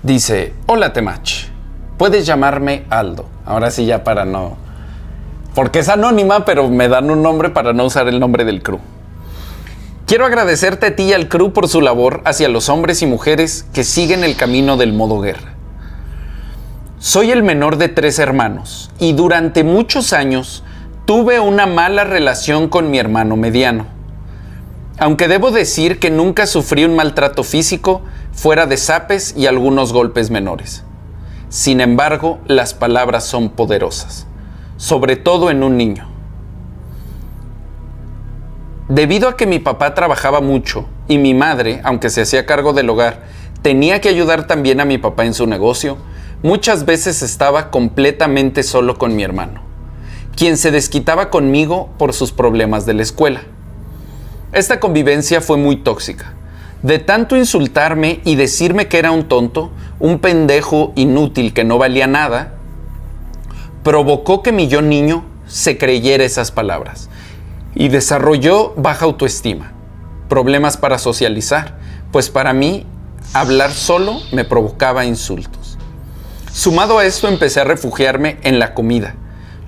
Dice, hola Temach, puedes llamarme Aldo. Ahora sí ya para no... Porque es anónima, pero me dan un nombre para no usar el nombre del crew. Quiero agradecerte a ti y al crew por su labor hacia los hombres y mujeres que siguen el camino del modo guerra. Soy el menor de 3 hermanos y durante muchos años tuve una mala relación con mi hermano mediano. Aunque debo decir que nunca sufrí un maltrato físico fuera de zapes y algunos golpes menores. Sin embargo, las palabras son poderosas, sobre todo en un niño. Debido a que mi papá trabajaba mucho y mi madre, aunque se hacía cargo del hogar, tenía que ayudar también a mi papá en su negocio, muchas veces estaba completamente solo con mi hermano, quien se desquitaba conmigo por sus problemas de la escuela. Esta convivencia fue muy tóxica. De tanto insultarme y decirme que era un tonto, un pendejo inútil que no valía nada, provocó que mi yo niño se creyera esas palabras y desarrolló baja autoestima, problemas para socializar, pues para mí hablar solo me provocaba insultos. Sumado a esto empecé a refugiarme en la comida,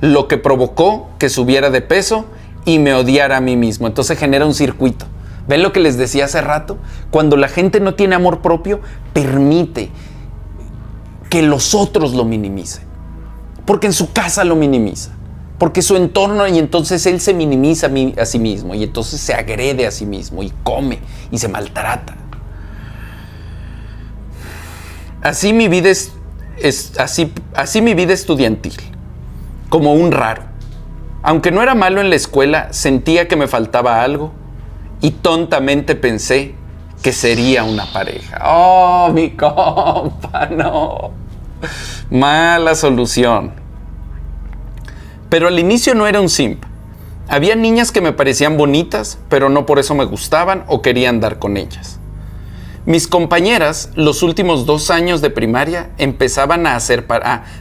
lo que provocó que subiera de peso y me odiara a mí mismo. Entonces genera un circuito. ¿Ven lo que les decía hace rato? Cuando la gente no tiene amor propio, permite que los otros lo minimicen. Porque en su casa lo minimiza. Porque su entorno, y entonces él se minimiza a sí mismo. Y entonces se agrede a sí mismo. Y come. Y se maltrata. Así mi vida así mi vida estudiantil. Como un raro. Aunque no era malo en la escuela, sentía que me faltaba algo. Y tontamente pensé que sería una pareja. ¡Oh, mi compa! No. Mala solución. Pero al inicio no era un simp. Había niñas que me parecían bonitas, pero no por eso me gustaban o quería andar con ellas. Mis compañeras, los últimos 2 años de primaria, empezaban a hacer...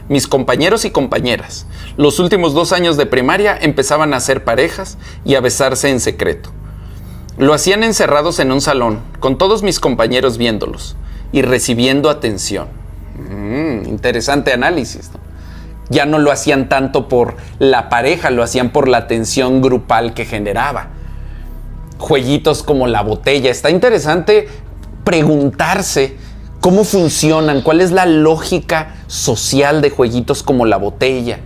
mis compañeros y compañeras, los últimos 2 años de primaria empezaban a hacer parejas y a besarse en secreto. Lo hacían encerrados en un salón, con todos mis compañeros viéndolos y recibiendo atención. Interesante análisis, ¿no? Ya no lo hacían tanto por la pareja, lo hacían por la atención grupal que generaba. Jueguitos como la botella. Está interesante preguntarse cómo funcionan, cuál es la lógica social de jueguitos como la botella.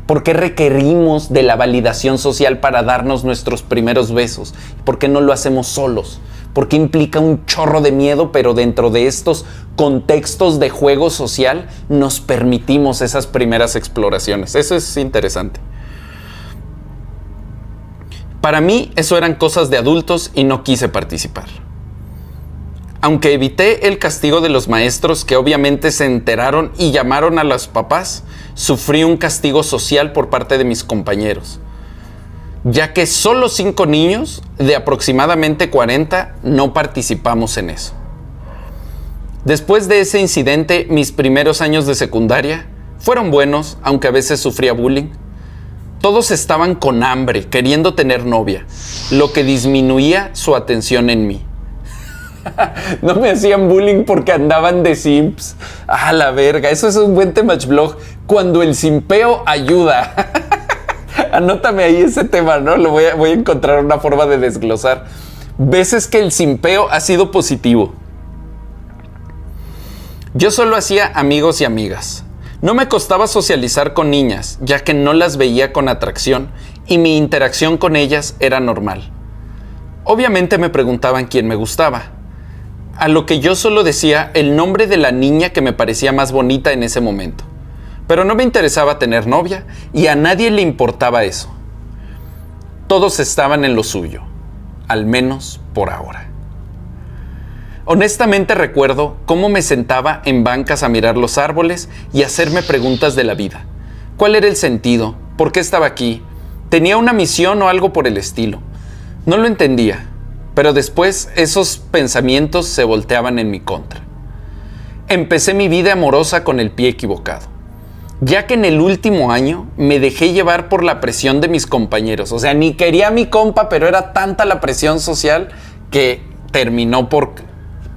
¿Por qué requerimos de la validación social para darnos nuestros primeros besos? ¿Por qué no lo hacemos solos? ¿Por qué implica un chorro de miedo, pero dentro de estos contextos de juego social nos permitimos esas primeras exploraciones? Eso es interesante. Para mí, eso eran cosas de adultos y no quise participar. Aunque evité el castigo de los maestros, que obviamente se enteraron y llamaron a los papás, sufrí un castigo social por parte de mis compañeros, ya que solo 5 niños de aproximadamente 40 no participamos en eso. Después de ese incidente, mis primeros años de secundaria fueron buenos, aunque a veces sufría bullying. Todos estaban con hambre, queriendo tener novia, lo que disminuía su atención en mí. No me hacían bullying porque andaban de simps. ¡Ah, la verga! Eso es un buen Temach Blog. Cuando el simpeo ayuda. Anótame ahí ese tema, ¿no? Voy a encontrar una forma de desglosar. Veces que el simpeo ha sido positivo. Yo solo hacía amigos y amigas. No me costaba socializar con niñas, ya que no las veía con atracción y mi interacción con ellas era normal. Obviamente me preguntaban quién me gustaba, a lo que yo solo decía el nombre de la niña que me parecía más bonita en ese momento. Pero no me interesaba tener novia y a nadie le importaba eso. Todos estaban en lo suyo, al menos por ahora. Honestamente recuerdo cómo me sentaba en bancas a mirar los árboles y hacerme preguntas de la vida. ¿Cuál era el sentido? ¿Por qué estaba aquí? ¿Tenía una misión o algo por el estilo? No lo entendía, pero después esos pensamientos se volteaban en mi contra. Empecé mi vida amorosa con el pie equivocado, ya que en el último año me dejé llevar por la presión de mis compañeros. O sea, ni quería a mi compa, pero era tanta la presión social que terminó por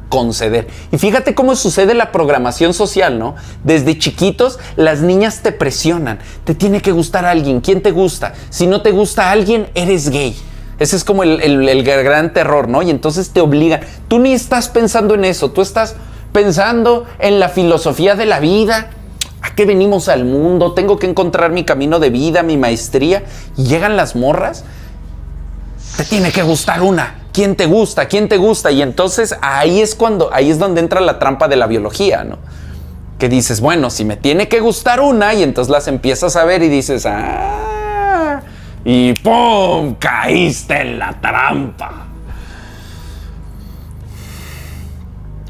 conceder. Y fíjate cómo sucede la programación social, ¿no? Desde chiquitos las niñas te presionan. Te tiene que gustar a alguien. ¿Quién te gusta? Si no te gusta a alguien, eres gay. Ese es como el gran terror, ¿no? Y entonces te obligan. Tú ni estás pensando en eso. Tú estás pensando en la filosofía de la vida. ¿A qué venimos al mundo? Tengo que encontrar mi camino de vida, mi maestría. Y llegan las morras. Te tiene que gustar una. ¿Quién te gusta? ¿Quién te gusta? Y entonces ahí es donde entra la trampa de la biología, ¿no? Que dices, bueno, si me tiene que gustar una, y entonces las empiezas a ver y dices, y ¡pum! Caíste en la trampa.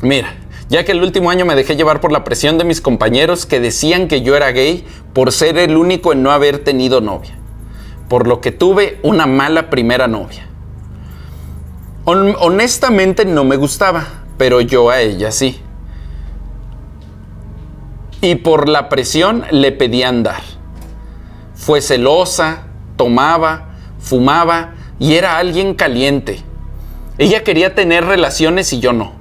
Mira, ya que el último año me dejé llevar por la presión de mis compañeros que decían que yo era gay por ser el único en no haber tenido novia. Por lo que tuve una mala primera novia. Honestamente no me gustaba, pero yo a ella sí. Y por la presión le pedí andar. Fue celosa, tomaba, fumaba y era alguien caliente. Ella quería tener relaciones y yo no.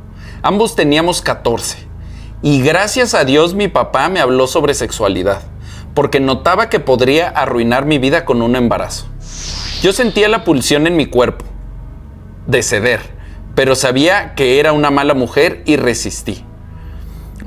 Ambos teníamos 14. Y gracias a Dios mi papá me habló sobre sexualidad, porque notaba que podría arruinar mi vida con un embarazo. Yo sentía la pulsión en mi cuerpo de ceder, pero sabía que era una mala mujer y resistí.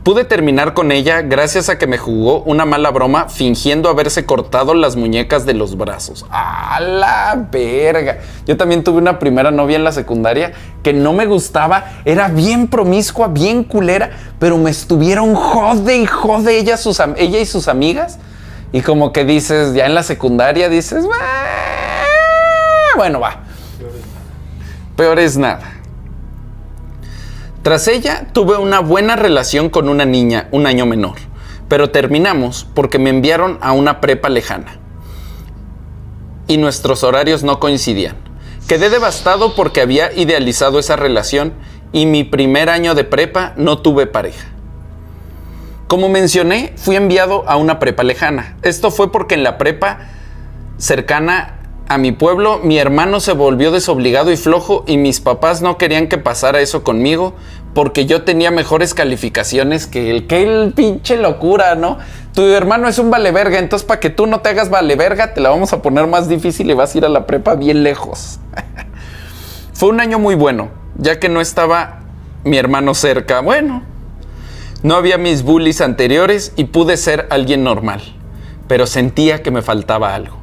Pude terminar con ella gracias a que me jugó una mala broma fingiendo haberse cortado las muñecas de los brazos. ¡A la verga! Yo también tuve una primera novia en la secundaria que no me gustaba, era bien promiscua, bien culera, pero me estuvieron jode y jode ella y sus amigas. Y como que dices, ya en la secundaria dices, bueno, va. Peor es nada. Tras ella, tuve una buena relación con una niña un año menor, pero terminamos porque me enviaron a una prepa lejana y nuestros horarios no coincidían. Quedé devastado porque había idealizado esa relación y mi primer año de prepa no tuve pareja. Como mencioné, fui enviado a una prepa lejana. Esto fue porque en la prepa cercana a mi pueblo, mi hermano se volvió desobligado y flojo y mis papás no querían que pasara eso conmigo porque yo tenía mejores calificaciones que él. ¡Qué pinche locura!, ¿no? Tu hermano es un valeverga, entonces para que tú no te hagas valeverga te la vamos a poner más difícil y vas a ir a la prepa bien lejos. Fue un año muy bueno, ya que no estaba mi hermano cerca. Bueno, no había mis bullies anteriores y pude ser alguien normal, pero sentía que me faltaba algo.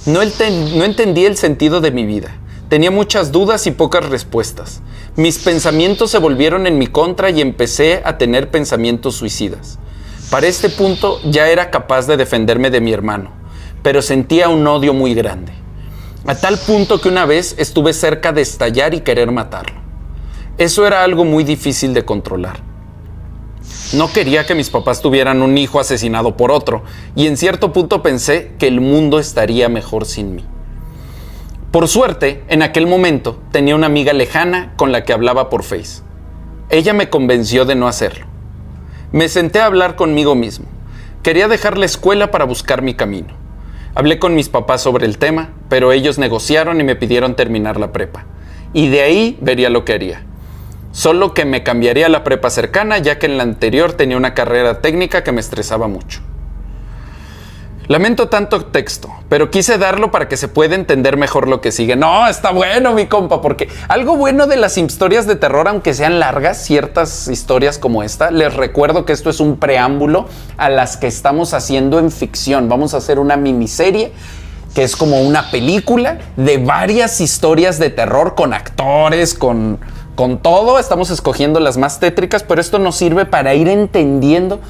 No entendí el sentido de mi vida. Tenía muchas dudas y pocas respuestas. Mis pensamientos se volvieron en mi contra y empecé a tener pensamientos suicidas. Para este punto ya era capaz de defenderme de mi hermano, pero sentía un odio muy grande. A tal punto que una vez estuve cerca de estallar y querer matarlo. Eso era algo muy difícil de controlar. No quería que mis papás tuvieran un hijo asesinado por otro, y en cierto punto pensé que el mundo estaría mejor sin mí. Por suerte, en aquel momento tenía una amiga lejana con la que hablaba por Face. Ella me convenció de no hacerlo. Me senté a hablar conmigo mismo. Quería dejar la escuela para buscar mi camino. Hablé con mis papás sobre el tema, pero ellos negociaron y me pidieron terminar la prepa. Y de ahí vería lo que haría. Solo que me cambiaría a la prepa cercana, ya que en la anterior tenía una carrera técnica que me estresaba mucho. Lamento tanto texto, pero quise darlo para que se pueda entender mejor lo que sigue. No, está bueno, mi compa, porque algo bueno de las historias de terror, aunque sean largas, ciertas historias como esta, les recuerdo que esto es un preámbulo a las que estamos haciendo en ficción. Vamos a hacer una miniserie que es como una película de varias historias de terror con actores, con todo. Estamos escogiendo las más tétricas, pero esto nos sirve para ir entendiendo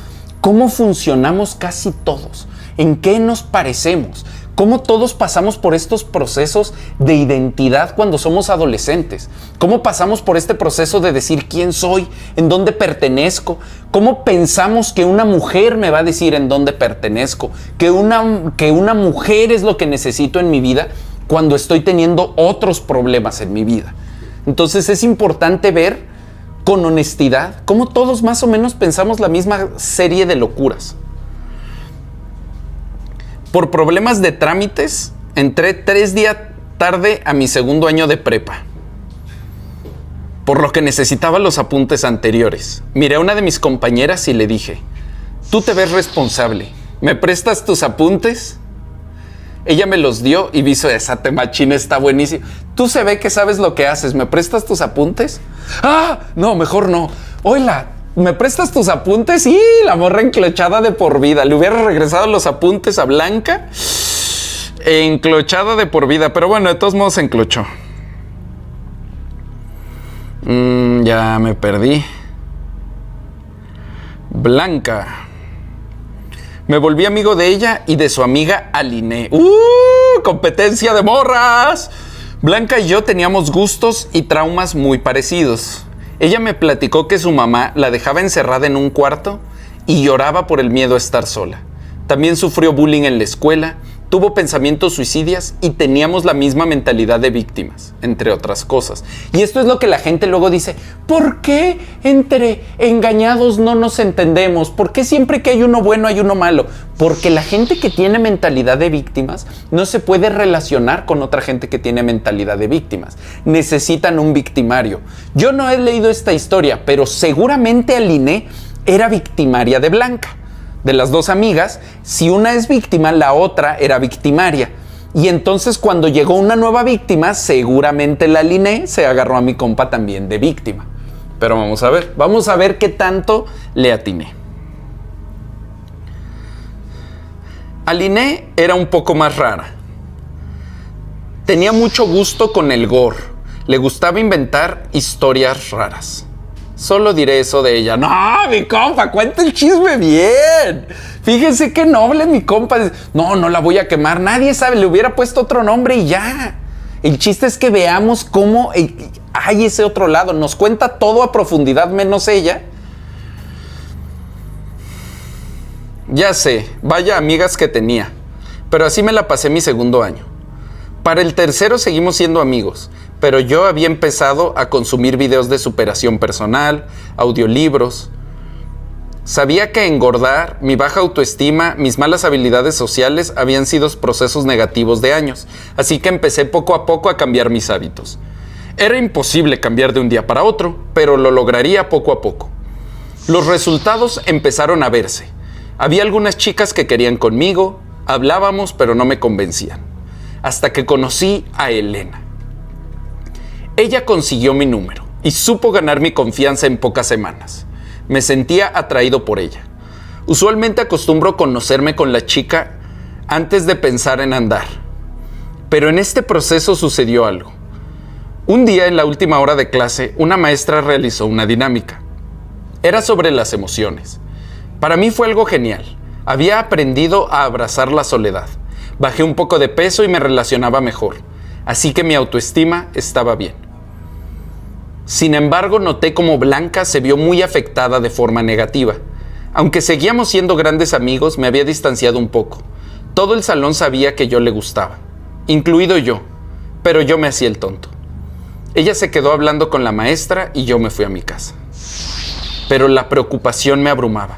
cómo funcionamos casi todos, en qué nos parecemos, cómo todos pasamos por estos procesos de identidad cuando somos adolescentes, cómo pasamos por este proceso de decir quién soy, en dónde pertenezco, cómo pensamos que una mujer me va a decir en dónde pertenezco, que una mujer es lo que necesito en mi vida cuando estoy teniendo otros problemas en mi vida. Entonces es importante ver con honestidad cómo todos más o menos pensamos la misma serie de locuras. Por problemas de trámites, entré 3 días tarde a mi segundo año de prepa. por lo que necesitaba los apuntes anteriores. Miré a una de mis compañeras y le dije, tú te ves responsable, ¿me prestas tus apuntes? Ella me los dio y viso, esa temachina está buenísima. Tú se ve que sabes lo que haces, ¿me prestas tus apuntes? Ah, no, mejor no. Oila, ¿me prestas tus apuntes? Sí, la morra enclochada de por vida. Le hubiera regresado los apuntes a Blanca, enclochada de por vida. Pero bueno, de todos modos se enclochó. Ya me perdí. Blanca. Me volví amigo de ella y de su amiga Aline. ¡Competencia de morras! Blanca y yo teníamos gustos y traumas muy parecidos. Ella me platicó que su mamá la dejaba encerrada en un cuarto y lloraba por el miedo a estar sola. También sufrió bullying en la escuela, tuvo pensamientos suicidas y teníamos la misma mentalidad de víctimas, entre otras cosas. Y esto es lo que la gente luego dice, ¿por qué entre engañados no nos entendemos? ¿Por qué siempre que hay uno bueno hay uno malo? Porque la gente que tiene mentalidad de víctimas no se puede relacionar con otra gente que tiene mentalidad de víctimas. Necesitan un victimario. Yo no he leído esta historia, pero seguramente Aline era victimaria de Blanca. De las dos amigas, si una es víctima, la otra era victimaria. Y entonces cuando llegó una nueva víctima, seguramente la Aline se agarró a mi compa también de víctima. Pero vamos a ver qué tanto le atiné. Aline era un poco más rara. Tenía mucho gusto con el gore. Le gustaba inventar historias raras. Solo diré eso de ella. No, mi compa, cuenta el chisme bien. Fíjense qué noble mi compa. No la voy a quemar. Nadie sabe, le hubiera puesto otro nombre y ya. El chiste es que veamos cómo hay ese otro lado. Nos cuenta todo a profundidad menos ella. Ya sé, vaya amigas que tenía. Pero así me la pasé mi segundo año. Para el tercero seguimos siendo amigos. Pero yo había empezado a consumir videos de superación personal, audiolibros. Sabía que engordar, mi baja autoestima, mis malas habilidades sociales habían sido procesos negativos de años, así que empecé poco a poco a cambiar mis hábitos. Era imposible cambiar de un día para otro, pero lo lograría poco a poco. Los resultados empezaron a verse. Había algunas chicas que querían conmigo, hablábamos pero no me convencían. Hasta que conocí a Elena. Ella consiguió mi número y supo ganar mi confianza en pocas semanas. Me sentía atraído por ella. Usualmente acostumbro conocerme con la chica antes de pensar en andar. Pero en este proceso sucedió algo. Un día en la última hora de clase, una maestra realizó una dinámica. Era sobre las emociones. Para mí fue algo genial. Había aprendido a abrazar la soledad. Bajé un poco de peso y me relacionaba mejor. Así que mi autoestima estaba bien. Sin embargo, noté cómo Blanca se vio muy afectada de forma negativa. Aunque seguíamos siendo grandes amigos, me había distanciado un poco. Todo el salón sabía que yo le gustaba, incluido yo, pero yo me hacía el tonto. Ella se quedó hablando con la maestra y yo me fui a mi casa. Pero la preocupación me abrumaba.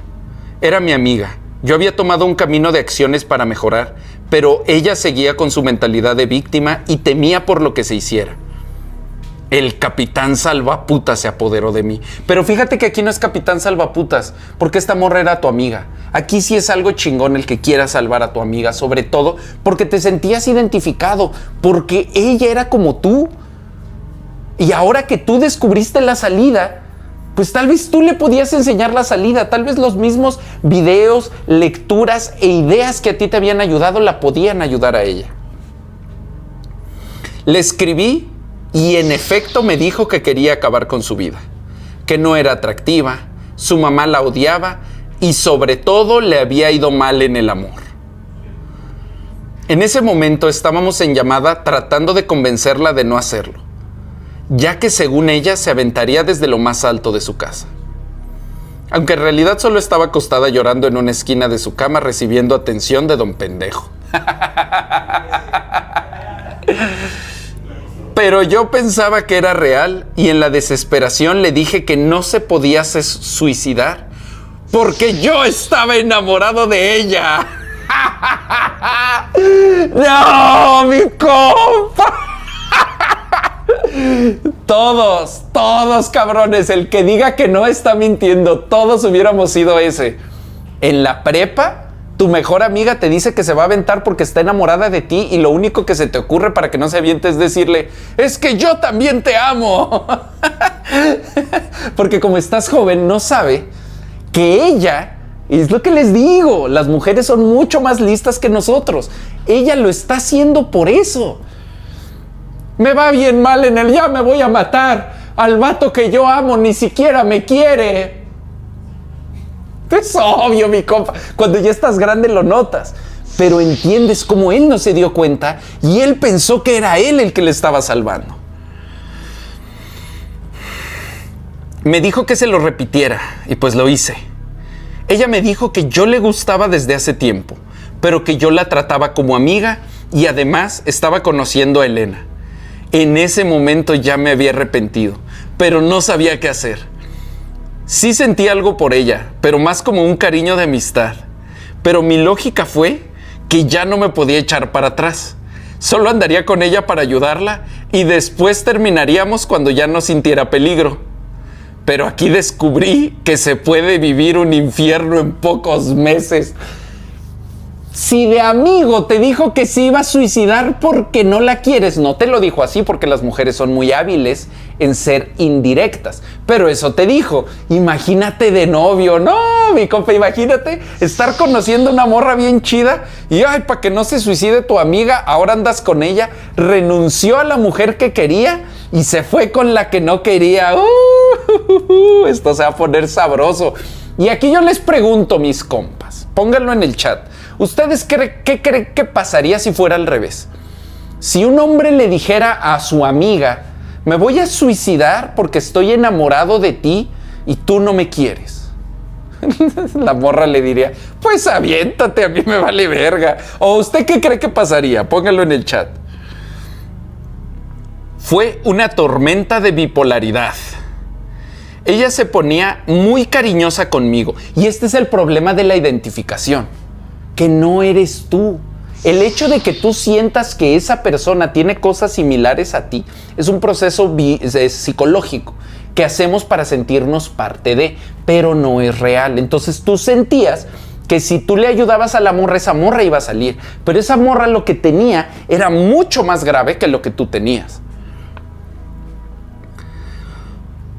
Era mi amiga. Yo había tomado un camino de acciones para mejorar, pero ella seguía con su mentalidad de víctima y temía por lo que se hiciera. El Capitán Salvaputas se apoderó de mí. Pero fíjate que aquí no es Capitán Salvaputas, porque esta morra era tu amiga. Aquí sí es algo chingón el que quiera salvar a tu amiga, sobre todo porque te sentías identificado, porque ella era como tú. Y ahora que tú descubriste la salida, pues tal vez tú le podías enseñar la salida. Tal vez los mismos videos, lecturas e ideas que a ti te habían ayudado la podían ayudar a ella. Le escribí y en efecto me dijo que quería acabar con su vida, que no era atractiva, su mamá la odiaba y sobre todo le había ido mal en el amor. En ese momento estábamos en llamada tratando de convencerla de no hacerlo, ya que según ella se aventaría desde lo más alto de su casa. Aunque en realidad solo estaba acostada llorando en una esquina de su cama recibiendo atención de don pendejo. Pero yo pensaba que era real y en la desesperación le dije que no se podía suicidar porque yo estaba enamorado de ella. ¡No, mi compa! Todos, cabrones. El que diga que no está mintiendo. Todos hubiéramos sido ese. En la prepa, tu mejor amiga te dice que se va a aventar porque está enamorada de ti y lo único que se te ocurre para que no se aviente es decirle, es que yo también te amo. Porque como estás joven, no sabe que ella, es lo que les digo, las mujeres son mucho más listas que nosotros. Ella lo está haciendo por eso. Me va bien mal en el ya me voy a matar. Al vato que yo amo ni siquiera me quiere. Es obvio, mi compa. Cuando ya estás grande lo notas. Pero entiendes cómo él no se dio cuenta y él pensó que era él el que le estaba salvando. Me dijo que se lo repitiera y pues lo hice. Ella me dijo que yo le gustaba desde hace tiempo, pero que yo la trataba como amiga y además estaba conociendo a Elena. En ese momento ya me había arrepentido, pero no sabía qué hacer. Sí sentí algo por ella, pero más como un cariño de amistad. Pero mi lógica fue que ya no me podía echar para atrás. Solo andaría con ella para ayudarla y después terminaríamos cuando ya no sintiera peligro. Pero aquí descubrí que se puede vivir un infierno en pocos meses. Si de amigo te dijo que se iba a suicidar porque no la quieres, no te lo dijo así porque las mujeres son muy hábiles en ser indirectas. Pero eso te dijo. Imagínate de novio. No, mi compa, imagínate estar conociendo una morra bien chida y ay, para que no se suicide tu amiga, ahora andas con ella. Renunció a la mujer que quería y se fue con la que no quería. Esto se va a poner sabroso. Y aquí yo les pregunto, mis compas, pónganlo en el chat. ¿Ustedes qué creen que pasaría si fuera al revés? Si un hombre le dijera a su amiga, me voy a suicidar porque estoy enamorado de ti y tú no me quieres. La morra le diría, pues aviéntate, a mí me vale verga. ¿O usted qué cree que pasaría? Pónganlo en el chat. Fue una tormenta de bipolaridad. Ella se ponía muy cariñosa conmigo y este es el problema de la identificación. Que no eres tú. El hecho de que tú sientas que esa persona tiene cosas similares a ti es un proceso psicológico que hacemos para sentirnos parte de, pero no es real. Entonces tú sentías que si tú le ayudabas a la morra, esa morra iba a salir, pero esa morra lo que tenía era mucho más grave que lo que tú tenías.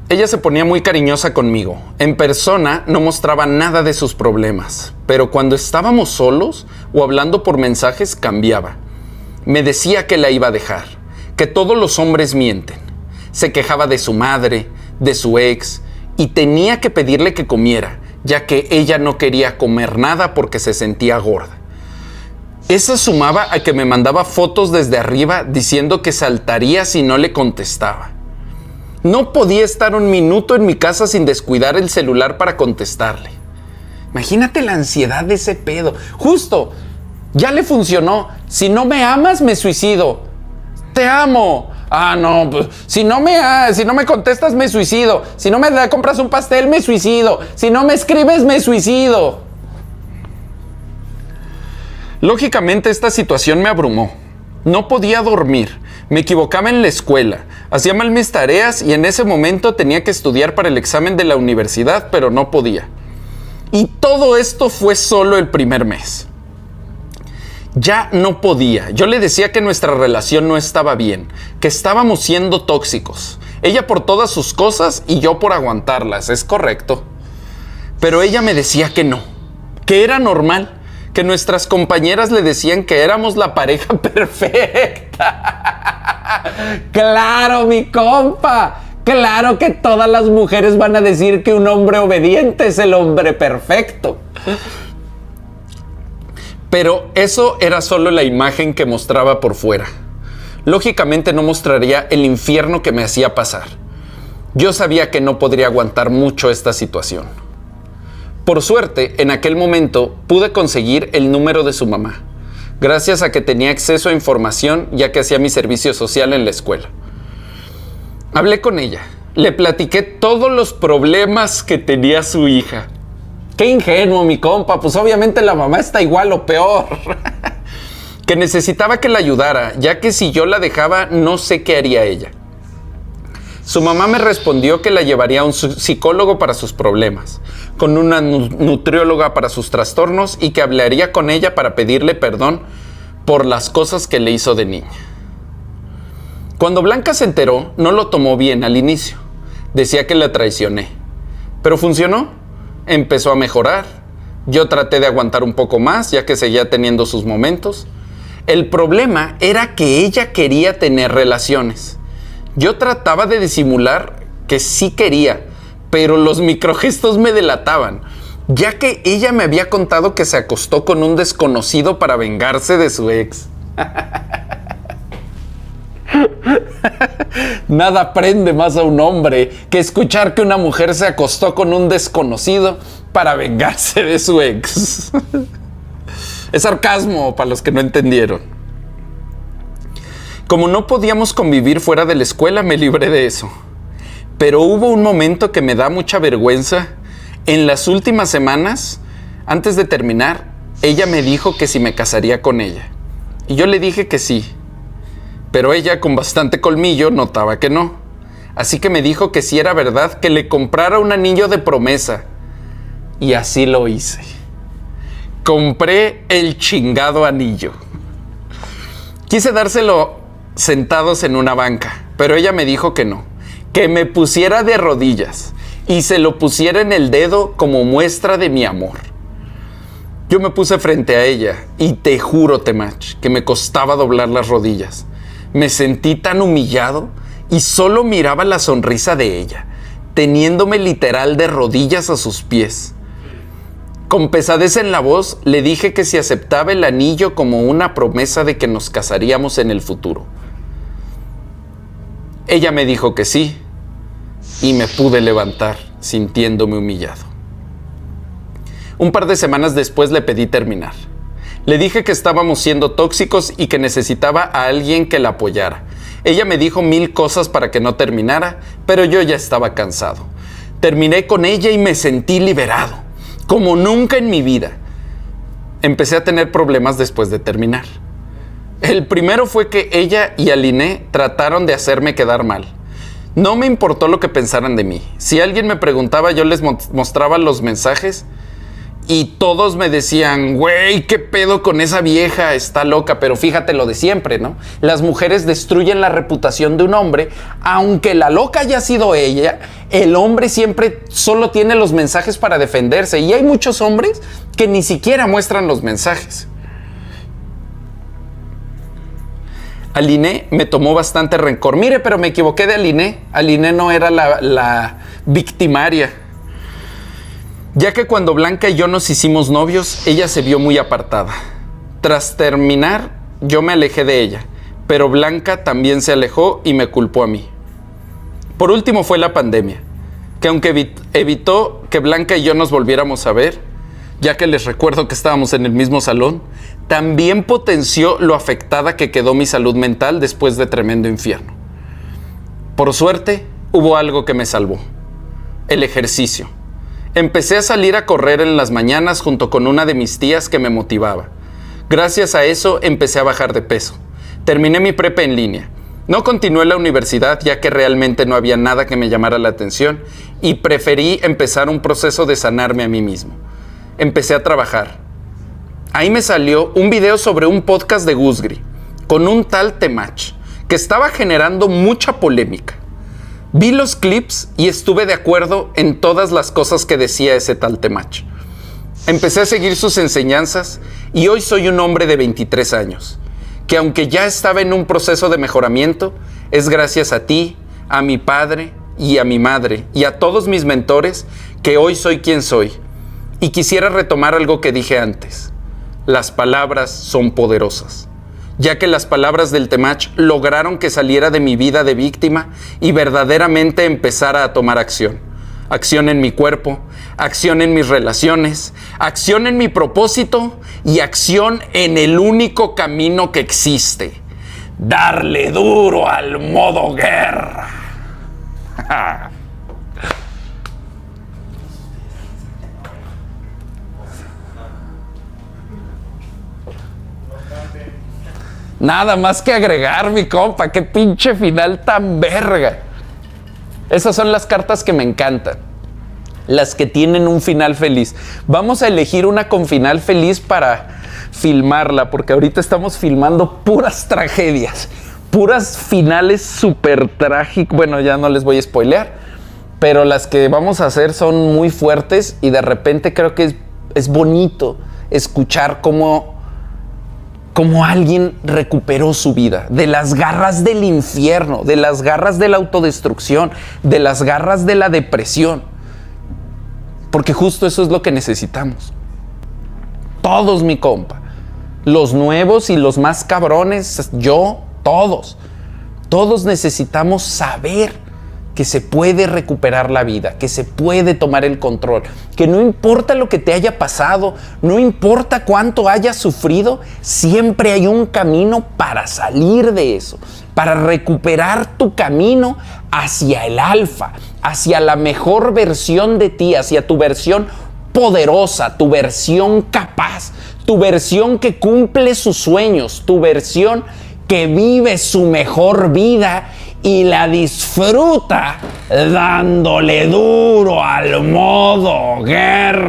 Ella se ponía muy cariñosa conmigo. En persona no mostraba nada de sus problemas, pero cuando estábamos solos o hablando por mensajes cambiaba. Me decía que la iba a dejar, que todos los hombres mienten. Se quejaba de su madre, de su ex, y tenía que pedirle que comiera, ya que ella no quería comer nada porque se sentía gorda. Eso sumaba a que me mandaba fotos desde arriba diciendo que saltaría si no le contestaba. No podía estar un minuto en mi casa sin descuidar el celular para contestarle. Imagínate la ansiedad de ese pedo. Justo, ya le funcionó. Si no me amas, me suicido. Te amo. Ah, no, pues, si no me contestas, me suicido. Si no me compras un pastel, me suicido. Si no me escribes, me suicido. Lógicamente, esta situación me abrumó. No podía dormir. Me equivocaba en la escuela. Hacía mal mis tareas y en ese momento tenía que estudiar para el examen de la universidad, pero no podía. Y todo esto fue solo el primer mes. Ya no podía. Yo le decía que nuestra relación no estaba bien, que estábamos siendo tóxicos. Ella por todas sus cosas y yo por aguantarlas, es correcto. Pero ella me decía que no, que era normal, que nuestras compañeras le decían que éramos la pareja perfecta. ¡Claro, mi compa! Claro que todas las mujeres van a decir que un hombre obediente es el hombre perfecto. Pero eso era solo la imagen que mostraba por fuera. Lógicamente no mostraría el infierno que me hacía pasar. Yo sabía que no podría aguantar mucho esta situación. Por suerte, en aquel momento pude conseguir el número de su mamá, gracias a que tenía acceso a información ya que hacía mi servicio social en la escuela. Hablé con ella, le platiqué todos los problemas que tenía su hija. ¡Qué ingenuo, mi compa! Pues obviamente la mamá está igual o peor. Que necesitaba que la ayudara, ya que si yo la dejaba no sé qué haría ella. Su mamá me respondió que la llevaría a un psicólogo para sus problemas, con una nutrióloga para sus trastornos y que hablaría con ella para pedirle perdón por las cosas que le hizo de niña. Cuando Blanca se enteró, no lo tomó bien al inicio. Decía que la traicioné. Pero funcionó. Empezó a mejorar. Yo traté de aguantar un poco más, ya que seguía teniendo sus momentos. El problema era que ella quería tener relaciones. Yo trataba de disimular que sí quería, pero los microgestos me delataban, ya que ella me había contado que se acostó con un desconocido para vengarse de su ex. Nada prende más a un hombre que escuchar que una mujer se acostó con un desconocido para vengarse de su ex. Es sarcasmo para los que no entendieron. Como no podíamos convivir fuera de la escuela, me libré de eso. Pero hubo un momento que me da mucha vergüenza. En las últimas semanas, antes de terminar, ella me dijo que si me casaría con ella. Y yo le dije que sí. Pero ella, con bastante colmillo, notaba que no. Así que me dijo que si era verdad, que le comprara un anillo de promesa. Y así lo hice. Compré el chingado anillo. Quise dárselo sentados en una banca, pero ella me dijo que no, que me pusiera de rodillas y se lo pusiera en el dedo como muestra de mi amor. Yo me puse frente a ella y te juro, Temach, que me costaba doblar las rodillas. Me sentí tan humillado y solo miraba la sonrisa de ella, teniéndome literal de rodillas a sus pies. Con pesadez en la voz, le dije que si aceptaba el anillo como una promesa de que nos casaríamos en el futuro. Ella me dijo que sí, y me pude levantar, sintiéndome humillado. Un par de semanas después le pedí terminar. Le dije que estábamos siendo tóxicos y que necesitaba a alguien que la apoyara. Ella me dijo 1000 cosas para que no terminara, pero yo ya estaba cansado. Terminé con ella y me sentí liberado, como nunca en mi vida. Empecé a tener problemas después de terminar. El primero fue que ella y Aline trataron de hacerme quedar mal. No me importó lo que pensaran de mí. Si alguien me preguntaba, yo les mostraba los mensajes y todos me decían, güey, ¿qué pedo con esa vieja? Está loca. Pero fíjate lo de siempre, ¿no? Las mujeres destruyen la reputación de un hombre, aunque la loca haya sido ella. El hombre siempre solo tiene los mensajes para defenderse. Y hay muchos hombres que ni siquiera muestran los mensajes. Aline me tomó bastante rencor. Mire, pero me equivoqué de Aline. Aline no era la victimaria. Ya que cuando Blanca y yo nos hicimos novios, ella se vio muy apartada. Tras terminar, yo me alejé de ella, pero Blanca también se alejó y me culpó a mí. Por último fue la pandemia, que aunque evitó que Blanca y yo nos volviéramos a ver, ya que les recuerdo que estábamos en el mismo salón, también potenció lo afectada que quedó mi salud mental después de tremendo infierno. Por suerte, hubo algo que me salvó: el ejercicio. Empecé a salir a correr en las mañanas junto con una de mis tías que me motivaba. Gracias a eso empecé a bajar de peso. Terminé mi prepa en línea. No continué la universidad ya que realmente no había nada que me llamara la atención y preferí empezar un proceso de sanarme a mí mismo. Empecé a trabajar. Ahí me salió un video sobre un podcast de Gusgri con un tal Temach que estaba generando mucha polémica. Vi los clips y estuve de acuerdo en todas las cosas que decía ese tal Temach. Empecé a seguir sus enseñanzas y hoy soy un hombre de 23 años, que aunque ya estaba en un proceso de mejoramiento, es gracias a ti, a mi padre y a mi madre y a todos mis mentores que hoy soy quien soy. Y quisiera retomar algo que dije antes. Las palabras son poderosas, ya que las palabras del Temach lograron que saliera de mi vida de víctima y verdaderamente empezara a tomar acción. Acción en mi cuerpo, acción en mis relaciones, acción en mi propósito y acción en el único camino que existe: darle duro al modo guerra. Nada más que agregar, mi compa. Qué pinche final tan verga. Esas son las cartas que me encantan. Las que tienen un final feliz. Vamos a elegir una con final feliz para filmarla, porque ahorita estamos filmando puras tragedias, puras finales súper trágicos. Bueno, ya no les voy a spoilear, pero las que vamos a hacer son muy fuertes y de repente creo que es bonito escuchar cómo alguien recuperó su vida de las garras del infierno, de las garras de la autodestrucción, de las garras de la depresión. Porque justo eso es lo que necesitamos. Todos, mi compa. Los nuevos y los más cabrones, yo, todos. Todos necesitamos saber que se puede recuperar la vida, que se puede tomar el control, que no importa lo que te haya pasado, no importa cuánto hayas sufrido, siempre hay un camino para salir de eso, para recuperar tu camino hacia el alfa, hacia la mejor versión de ti, hacia tu versión poderosa, tu versión capaz, tu versión que cumple sus sueños, tu versión que vive su mejor vida y la disfruta dándole duro al modo guerra.